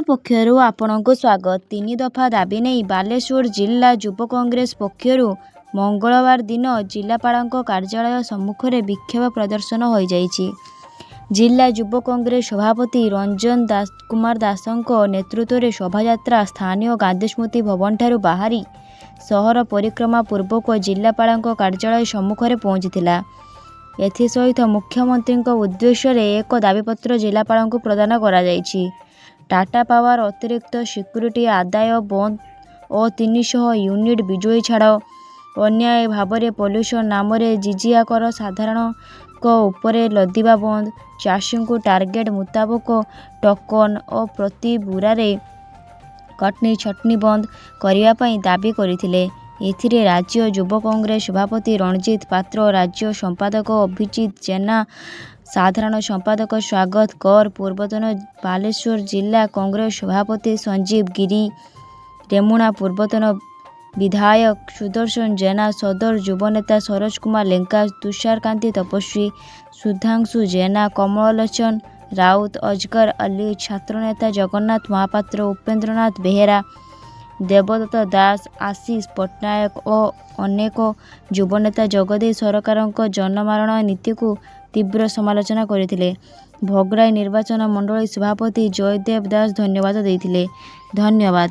ପକ୍ଷରୁ ଆପଣଙ୍କୁ ସ୍ୱାଗତ। 3 ଦଫା ଦାବି ନେଇ ବାଲେଶ୍ୱର ଜିଲ୍ଲା ଯୁବ କଂଗ୍ରେସ ପକ୍ଷରୁ ମଙ୍ଗଳବାର ଦିନ ଜିଲ୍ଲାପାଳଙ୍କ କାର୍ଯ୍ୟାଳୟ ସମ୍ମୁଖରେ ବିକ୍ଷୋଭ ପ୍ରଦର୍ଶନ ହୋଇଯାଇଛି। ଜିଲ୍ଲା ଯୁବ କଂଗ୍ରେସ ସଭାପତି ରଞ୍ଜନ କୁମାର ଦାସଙ୍କ ନେତୃତ୍ୱରେ ଶୋଭାଯାତ୍ରା ସ୍ଥାନୀୟ ଗାନ୍ଧୀ ସ୍ମୃତି ଭବନଠାରୁ ବାହାରି ସହର ପରିକ୍ରମା ପୂର୍ବକ ଜିଲ୍ଲାପାଳଙ୍କ କାର୍ଯ୍ୟାଳୟ ସମ୍ମୁଖରେ ପହଞ୍ଚିଥିଲା। ଏଥିସହିତ ମୁଖ୍ୟମନ୍ତ୍ରୀଙ୍କ ଉଦ୍ଦେଶ୍ୟରେ ଏକ ଦାବିପତ୍ର ଜିଲ୍ଲାପାଳଙ୍କୁ ପ୍ରଦାନ କରାଯାଇଛି। ଟାଟା ପାୱାର ଅତିରିକ୍ତ ସିକ୍ୟୁରିଟି ଆଦାୟ ବନ୍ଦ ଓ 300 ୟୁନିଟ୍ ବିଜୁଳି ଛାଡ଼, ଅନ୍ୟାୟ ଭାବରେ ପଲ୍ୟୁସନ ନାମରେ ଜିଜିଆ କର ସାଧାରଣଙ୍କ ଉପରେ ଲଦିବା ବନ୍ଦ, ଚାଷୀଙ୍କୁ ଟାର୍ଗେଟ ମୁତାବକ ଟୋକନ ଓ ପ୍ରତି ବୁରାରେ କଟନୀ ଛଟନୀ ବନ୍ଦ କରିବା ପାଇଁ ଦାବି କରିଥିଲେ। ଏଥିରେ ରାଜ୍ୟ ଯୁବ କଂଗ୍ରେସ ସଭାପତି ରଣଜିତ ପାତ୍ର, ରାଜ୍ୟ ସମ୍ପାଦକ ଅଭିଜିତ ଜେନା, ସାଧାରଣ ସମ୍ପାଦକ ସ୍ୱାଗତ କର, ପୂର୍ବତନ ବାଲେଶ୍ୱର ଜିଲ୍ଲା କଂଗ୍ରେସ ସଭାପତି ସଞ୍ଜୀବ ଗିରି, ରେମୁଣା ପୂର୍ବତନ ବିଧାୟକ ସୁଦର୍ଶନ ଜେନା, ସଦର ଯୁବନେତା ସରୋଜ କୁମାର ଲେଙ୍କା, ତୁଷାରକାନ୍ତି ତପସ୍ୱୀ, ସୁଧାଂଶୁ ଜେନା, କମଳଲୋଚନ ରାଉତ, ଅଜଗର ଅଲି, ଛାତ୍ରନେତା ଜଗନ୍ନାଥ ମହାପାତ୍ର, ଉପେନ୍ଦ୍ରନାଥ ବେହେରା, ଦେବଦତ୍ତ ଦାସ, ଆଶିଷ ପଟ୍ଟନାୟକ ଓ ଅନେକ ଯୁବନେତା ଯୋଗଦେଇ ସରକାରଙ୍କ ଜନମାରଣ ନୀତିକୁ ତୀବ୍ର ସମାଲୋଚନା କରିଥିଲେ। ଭୋଗରାଇ ନିର୍ବାଚନ ମଣ୍ଡଳୀ ସଭାପତି ଜୟଦେବ ଦାସ ଧନ୍ୟବାଦ ଦେଇଥିଲେ। ଧନ୍ୟବାଦ।